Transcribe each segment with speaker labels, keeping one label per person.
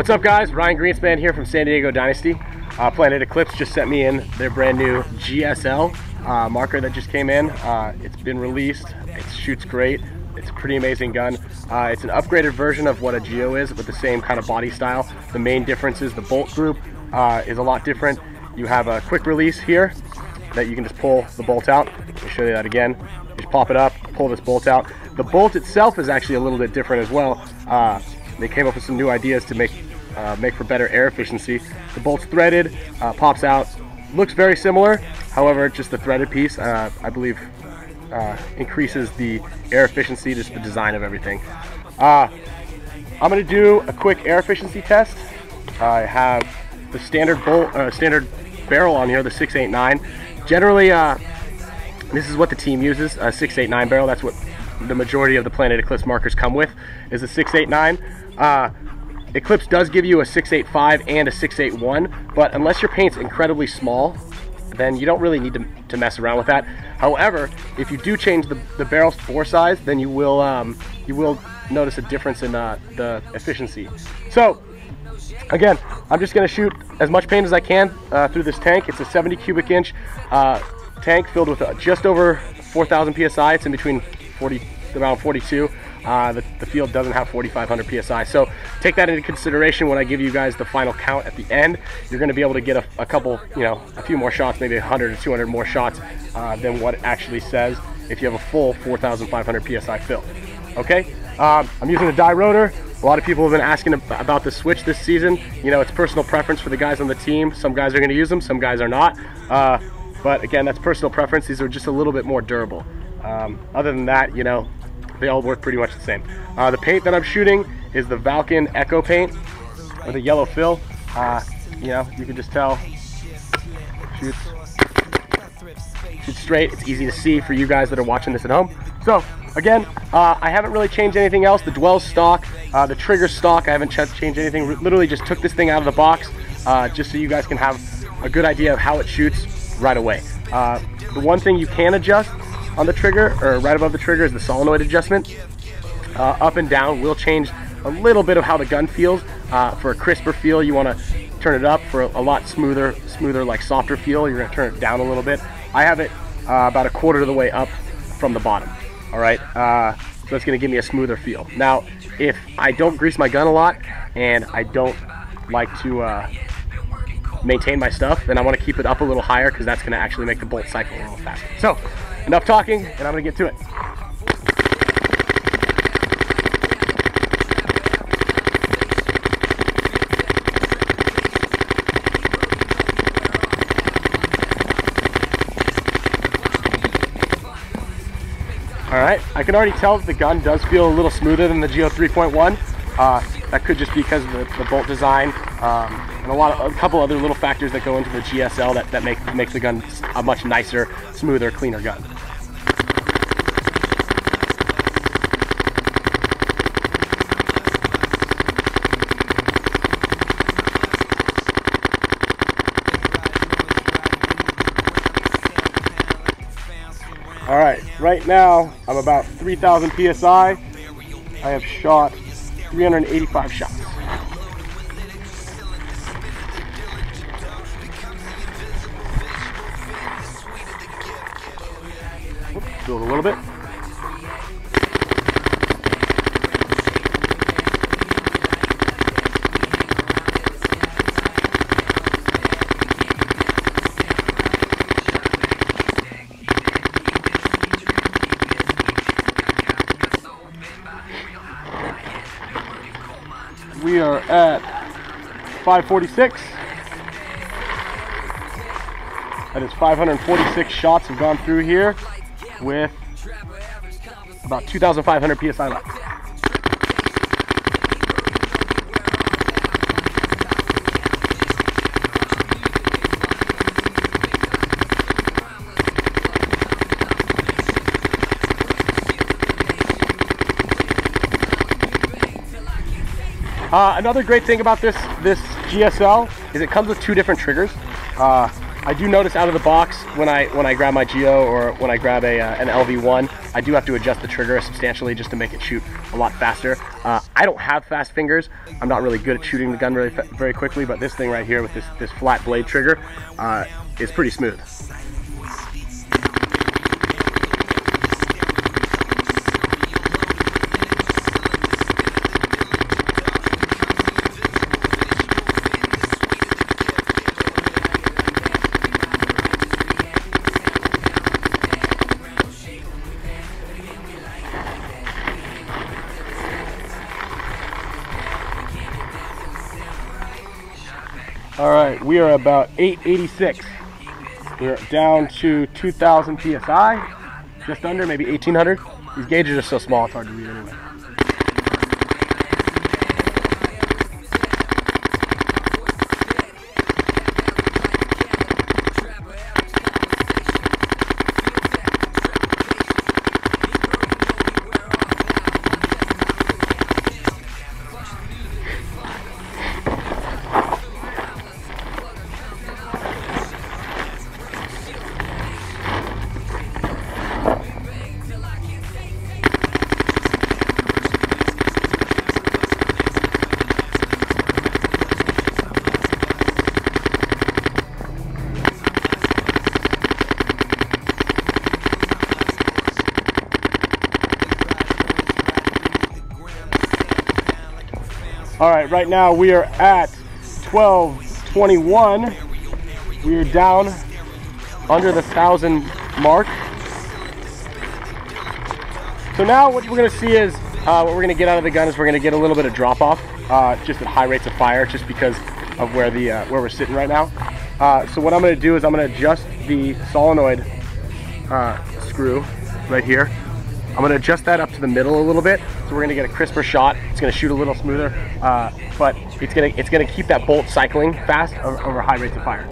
Speaker 1: What's up, guys? Ryan Greenspan here from San Diego Dynasty. Planet Eclipse just sent me in their brand new GSL marker that just came in. It's been released. It shoots great. It's a pretty amazing gun. It's an upgraded version of what a Geo is, with the same kind of body style. The main difference is the bolt group is a lot different. You have a quick release here that you can just pull the bolt out. Let me show you that again. Just pop it up, pull this bolt out. The bolt itself is actually a little bit different as well. They came up with some new ideas to make for better air efficiency. The bolt's threaded, pops out, looks very similar. However, just the threaded piece, I believe, increases the air efficiency, just the design of everything. I'm going to do a quick air efficiency test. I have the standard standard barrel on here, the 689. Generally, this is what the team uses, a 689 barrel. That's what the majority of the Planet Eclipse markers come with, is a 689. Eclipse does give you a 685 and a 681, but unless your paint's incredibly small, then you don't really need to mess around with that. However, if you do change the barrel's bore size, then you will notice a difference in the efficiency. So again, I'm just going to shoot as much paint as I can through this tank. It's a 70 cubic inch tank filled with just over 4,000 psi. It's in between around 42. The field doesn't have 4,500 psi, so take that into consideration when I give you guys the final count at the end. You're going to be able to get a couple, a few more shots, maybe 100 or 200 more shots than what it actually says if you have a full 4,500 psi fill. Okay, I'm using a die rotor. A lot of people have been asking about the switch this season. It's personal preference for the guys on the team. Some guys are going to use them, some guys are not. But again, that's personal preference. These are just a little bit more durable. Other than that, they all work pretty much the same. The paint that I'm shooting is the Valken Echo paint with a yellow fill. You can just tell, shoots straight. It's easy to see for you guys that are watching this at home. So again, I haven't really changed anything else. The dwell's stock, the trigger's stock. I haven't changed anything. Literally just took this thing out of the box just so you guys can have a good idea of how it shoots right away. The one thing you can adjust on the trigger, or right above the trigger, is the solenoid adjustment. Up and down will change a little bit of how the gun feels. For a crisper feel, you want to turn it up. For a lot smoother, like softer feel, you're going to turn it down a little bit. I have it about a quarter of the way up from the bottom. All right, so it's going to give me a smoother feel. Now, if I don't grease my gun a lot and I don't like to maintain my stuff, then I want to keep it up a little higher, because that's going to actually make the bolt cycle a little faster. So enough talking, and I'm going to get to it. Alright, I can already tell that the gun does feel a little smoother than the Geo 3.1. That could just be because of the bolt design, and a couple other little factors that go into the GSL that make the gun a much nicer, smoother, cleaner gun. All right, right now I'm about 3,000 psi. I have shot 385 shots. Build a little bit. We are at 546. That is 546 shots have gone through here with about 2,500 psi left. Another great thing about this GSL is it comes with two different triggers. I do notice out of the box when I grab my Geo or when I grab an LV1, I do have to adjust the trigger substantially just to make it shoot a lot faster. I don't have fast fingers. I'm not really good at shooting the gun very quickly, but this thing right here with this flat blade trigger is pretty smooth. All right, we are about 886. We're down to 2,000 PSI, just under, maybe 1,800. These gauges are so small, it's hard to read anyway. All right, right now we are at 1221. We are down under the 1,000 mark. So now what we're gonna see is, what we're gonna get out of the gun is we're gonna get a little bit of drop off, just at high rates of fire, just because of where we're sitting right now. So what I'm gonna do is I'm gonna adjust the solenoid screw right here. I'm gonna adjust that up to the middle a little bit, so we're gonna get a crisper shot. It's gonna shoot a little smoother, but it's gonna keep that bolt cycling fast over high rates of fire.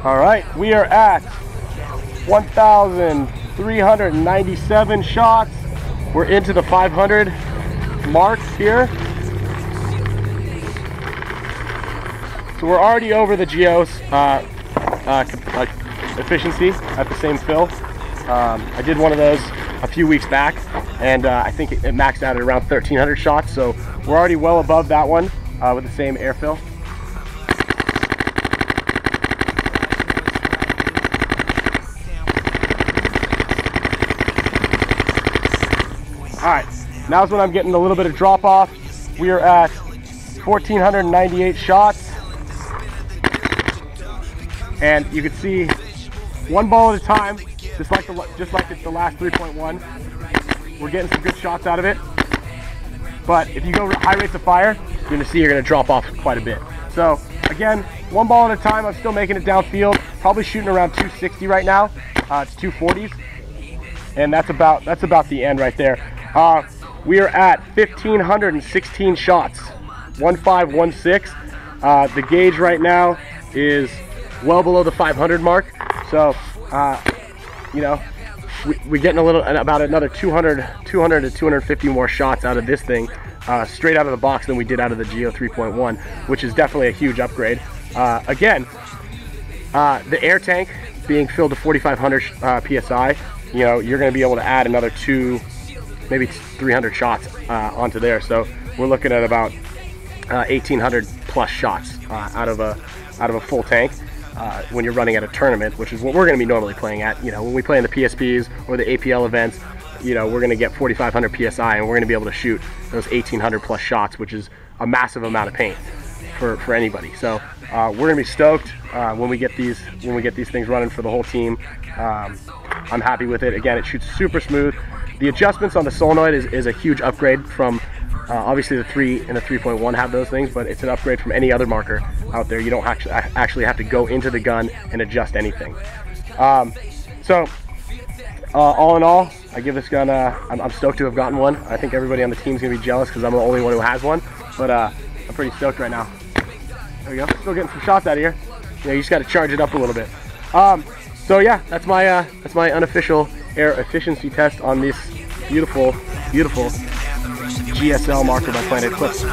Speaker 1: All right, we are at 1,397 shots. We're into the 500 mark here. So we're already over the Geo's efficiency at the same fill. I did one of those a few weeks back, and I think it maxed out at around 1,300 shots. So we're already well above that one with the same air fill. All right, now's when I'm getting a little bit of drop off. We are at 1,498 shots. And you can see one ball at a time, just like it's the last 3.1. We're getting some good shots out of it. But if you go high rates of fire, you're gonna see you're gonna drop off quite a bit. So again, one ball at a time. I'm still making it downfield, probably shooting around 260 right now. It's 240s. And that's about the end right there. We are at 1,516 shots, 1,516. The gauge right now is well below the 500 mark. So, you know, we're getting about another 200 to 250 more shots out of this thing, straight out of the box than we did out of the Geo 3.1, which is definitely a huge upgrade. Again, the air tank being filled to 4,500 PSI, you know, you're going to be able to add another 200, maybe 300 shots onto there. So we're looking at about 1,800 plus shots out of a full tank when you're running at a tournament, which is what we're going to be normally playing at. You know, when we play in the PSPs or the APL events, you know, we're going to get 4,500 PSI, and we're going to be able to shoot those 1,800 plus shots, which is a massive amount of paint for anybody. So we're going to be stoked when we get these things running for the whole team. I'm happy with it. Again, it shoots super smooth. The adjustments on the solenoid is a huge upgrade from obviously the 3 and the 3.1 have those things, but it's an upgrade from any other marker out there. You don't actually have to go into the gun and adjust anything. So all in all, I give this gun, I'm stoked to have gotten one. I think everybody on the team is going to be jealous because I'm the only one who has one, but I'm pretty stoked right now. There we go. Still getting some shots out of here. Yeah, you just got to charge it up a little bit. So yeah, that's my unofficial air efficiency test on this beautiful, beautiful GSL marker by Planet Eclipse.